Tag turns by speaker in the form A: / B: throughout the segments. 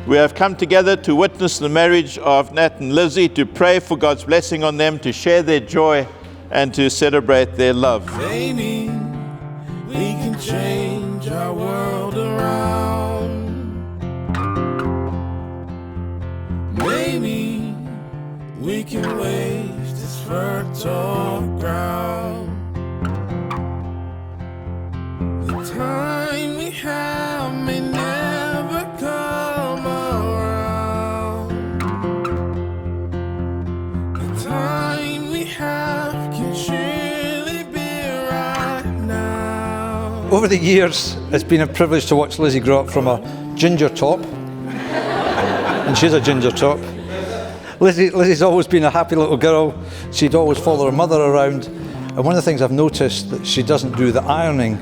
A: We have come together to witness the marriage of Nat and Lizzie, to pray for God's blessing on them, to share their joy, and to celebrate their love.
B: Maybe we can change our world around. Maybe we can waste this fertile ground. The time we have may never come around. The time we have can surely be right now.
C: Over the years, it's been a privilege to watch Lizzie grow up from a ginger top, and she's a ginger top. Lizzie's always been a happy little girl. She'd always follow her mother around, and one of the things I've noticed that she doesn't do the ironing,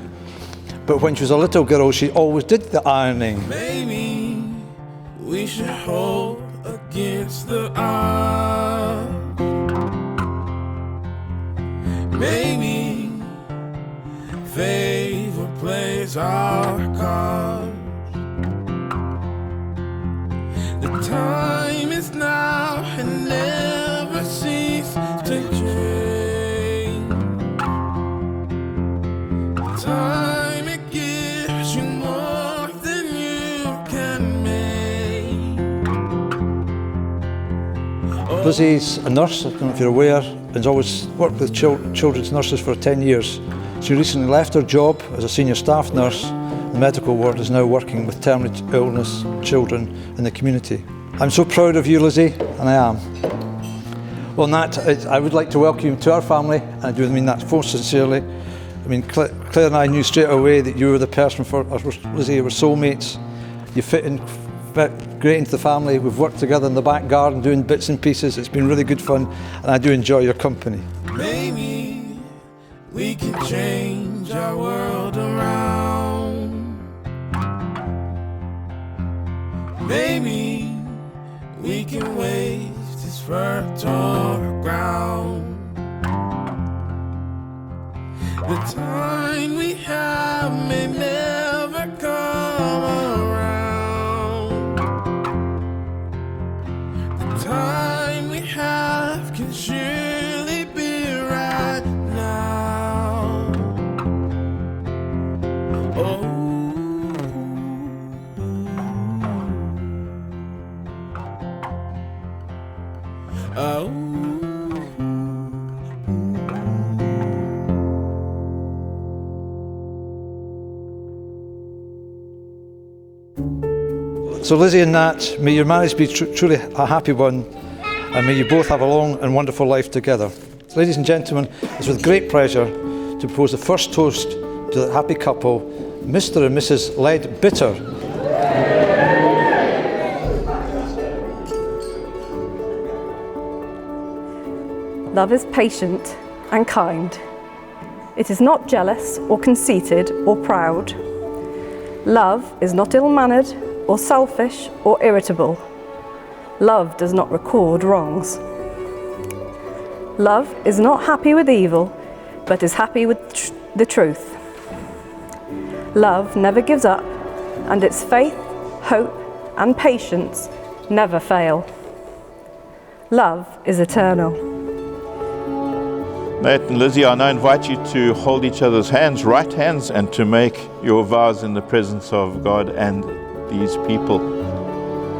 C: but when she was a little girl, she always did the ironing.
B: Maybe we should hope against the odds. Maybe favor plays our cards. The time is now and never cease to change. The time it gives you more than you can make.
C: Lizzie's a nurse, I don't know if you're aware, and has always worked with children's nurses for 10 years. She recently left her job as a senior staff nurse in the medical ward, is now working with terminal illness children in the community. I'm so proud of you, Lizzie, and I am. Well, Nat, I would like to welcome you to our family, and I do mean that most sincerely. I mean, Claire and I knew straight away that you were the person for us, Lizzie. You were soulmates. You fit in great into the family. We've worked together in the back garden doing bits and pieces. It's been really good fun, and I do enjoy your company.
B: Maybe we can change our world around. Maybe we can waste this fertile ground. The time we have may never come around. The time we have can surely be right now. Oh. Oh.
C: So Lizzie and Nat, may your marriage be truly a happy one, and may you both have a long and wonderful life together. So, ladies and gentlemen, it's with great pleasure to propose the first toast to the happy couple, Mr. and Mrs. Leadbitter.
D: Love is patient and kind. It is not jealous or conceited or proud. Love is not ill-mannered or selfish or irritable. Love does not record wrongs. Love is not happy with evil, but is happy with the truth. Love never gives up, and its faith, hope, and patience never fail. Love is eternal.
A: Nat and Lizzie, I now invite you to hold each other's hands, right hands, and to make your vows in the presence of God and these people.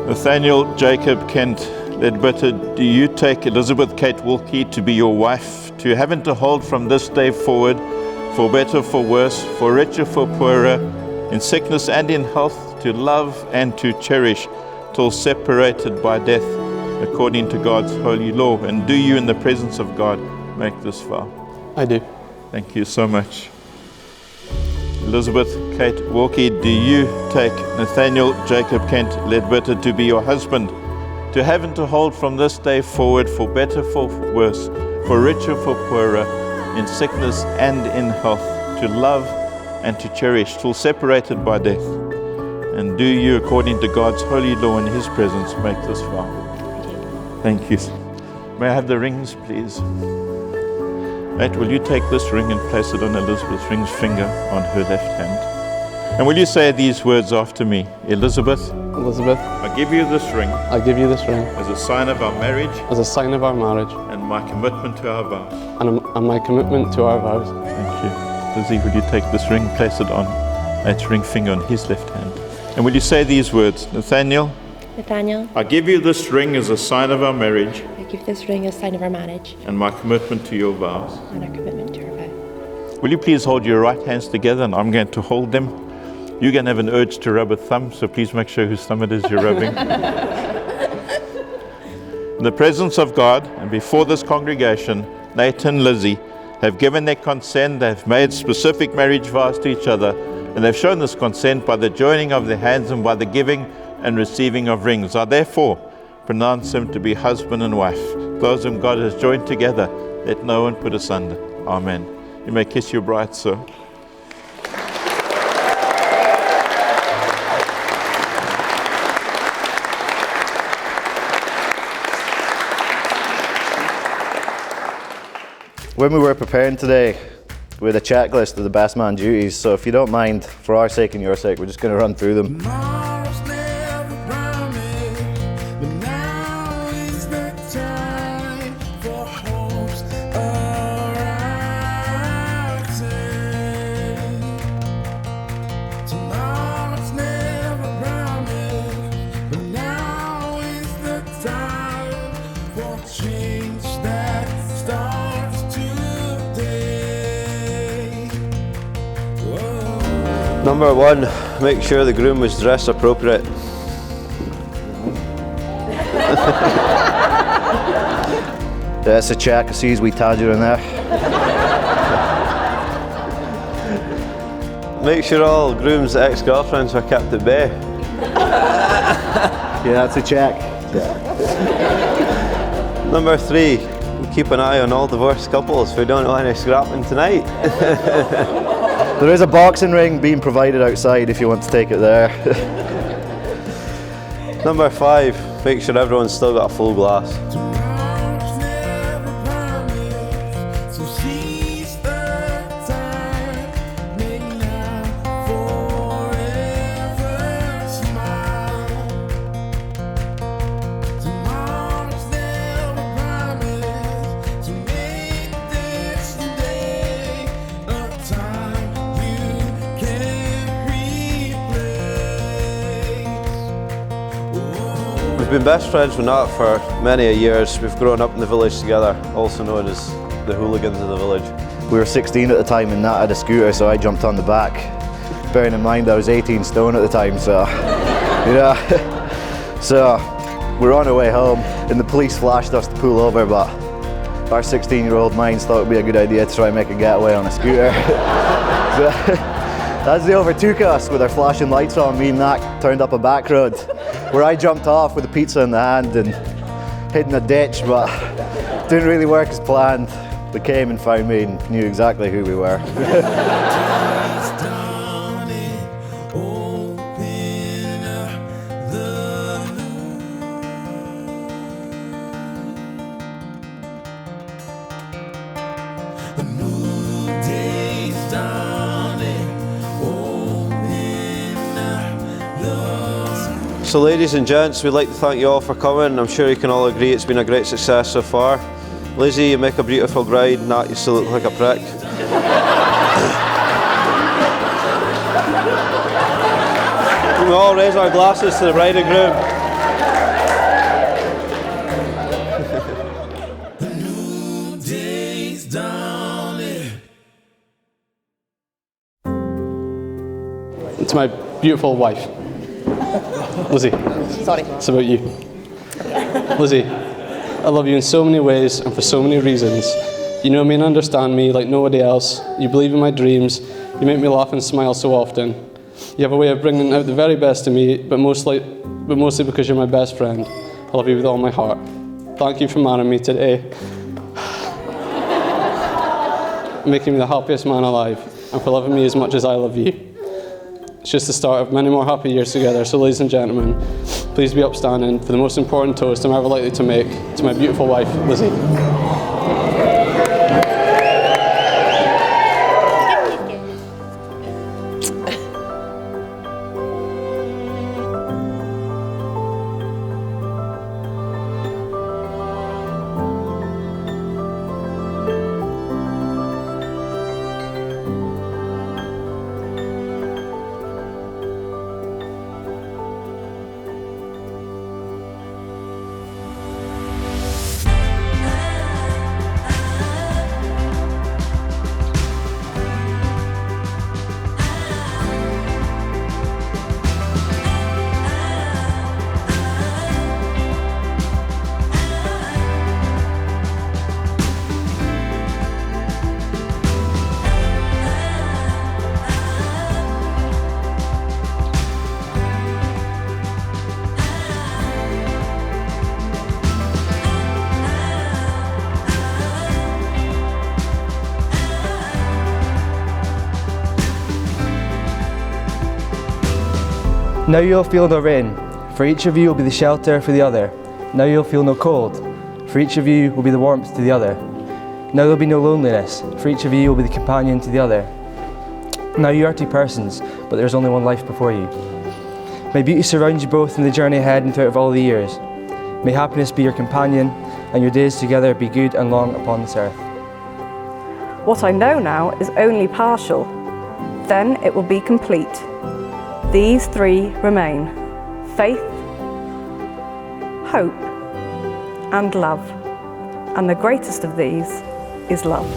A: Nathaniel Jacob Kent Leadbitter, do you take Elizabeth Kate Wilkie to be your wife, to have and to hold from this day forward, for better, for worse, for richer, for poorer, in sickness and in health, to love and to cherish, till separated by death, according to God's holy law? And do you, in the presence of God, make this vow?
E: I do.
A: Thank you so much. Elizabeth Kate Wilkie, do you take Nathaniel Jacob Kent Leadbitter to be your husband, to have and to hold from this day forward, for better, for worse, for richer, for poorer, in sickness and in health, to love and to cherish, till separated by death? And do you, according to God's holy law in His presence, make this vow? Thank you. May I have the rings, please? Mate, will you take this ring and place it on Elizabeth Ring's finger on her left hand? And will you say these words after me? Elizabeth,
E: Elizabeth,
A: I give you this ring
E: I give you this ring
A: as a sign of our marriage
E: as a sign of our marriage
A: and my commitment to our vows.
E: and my commitment to our vows.
A: Thank you. Lizzie, would you take this ring, place it on Nate's ring finger on his left hand? And will you say these words? Nathaniel,
F: Nathaniel,
A: I give you this ring as a sign of our marriage
F: I give this ring as a sign of our marriage
A: and my commitment to your vows.
F: and our commitment to our vow.
A: Will you please hold your right hands together, and I'm going to hold them. You're going to have an urge to rub a thumb, so please make sure whose thumb it is you're rubbing. In the presence of God and before this congregation, Nate and Lizzie have given their consent. They've made specific marriage vows to each other, and they've shown this consent by the joining of their hands and by the giving and receiving of rings. I therefore pronounce them to be husband and wife. Those whom God has joined together, let no one put asunder. Amen. You may kiss your bride, sir.
G: When we were preparing today, we had a checklist of the best man duties, so if you don't mind, for our sake and your sake, we're just going to run through them.
B: Tomorrow's never promised, but now is the time for hopes arising. Tomorrow's never promised, but now is the time for change that starts today. Whoa.
H: Number 1, make sure the groom was dressed appropriate.
G: That's a check. I see his wee tadger in there.
H: Make sure all groom's ex-girlfriends were kept at bay.
G: Yeah, that's a check.
H: Number 3, keep an eye on all divorced couples. We don't want any scrapping tonight.
G: There is a boxing ring being provided outside if you want to take it there.
H: Number 5, make sure everyone's still got a full glass.
B: Tomorrow's never promised, so seize the time. Make now forever smile. Tomorrow's never promised, so make this day a time you can't replace.
H: We've been best friends with Nat for many a years. We've grown up in the village together, also known as the hooligans of the village.
G: We were 16 at the time and Nat had a scooter, so I jumped on the back. Bearing in mind I was 18 stone at the time, so yeah. So we're on our way home and the police flashed us to pull over, but our 16-year-old minds thought it would be a good idea to try and make a getaway on a scooter. So, as they overtook us with their flashing lights on, me and Nat turned up a back road where I jumped off with a pizza in the hand and hid in a ditch, but didn't really work as planned. They came and found me and knew exactly who we were.
H: So ladies and gents, we'd like to thank you all for coming. I'm sure you can all agree it's been a great success so far. Lizzie, you make a beautiful bride. Nat, you still look like a prick. We all raise our glasses to the bride and groom.
E: To my beautiful wife, Lizzie.
F: Sorry.
E: It's about you. Lizzie, I love you in so many ways and for so many reasons. You know me and understand me like nobody else. You believe in my dreams. You make me laugh and smile so often. You have a way of bringing out the very best in me, but mostly because you're my best friend. I love you with all my heart. Thank you for marrying me today. Making me the happiest man alive, and for loving me as much as I love you. It's just the start of many more happy years together. So ladies and gentlemen, please be upstanding for the most important toast I'm ever likely to make to my beautiful wife, Lizzie.
I: Now you'll feel no rain, for each of you will be the shelter for the other. Now you'll feel no cold, for each of you will be the warmth to the other. Now there'll be no loneliness, for each of you will be the companion to the other. Now you are two persons, but there's only one life before you. May beauty surround you both in the journey ahead and throughout all the years. May happiness be your companion, and your days together be good and long upon this earth.
D: What I know now is only partial. Then it will be complete. These three remain: faith, hope, and love. And the greatest of these is love.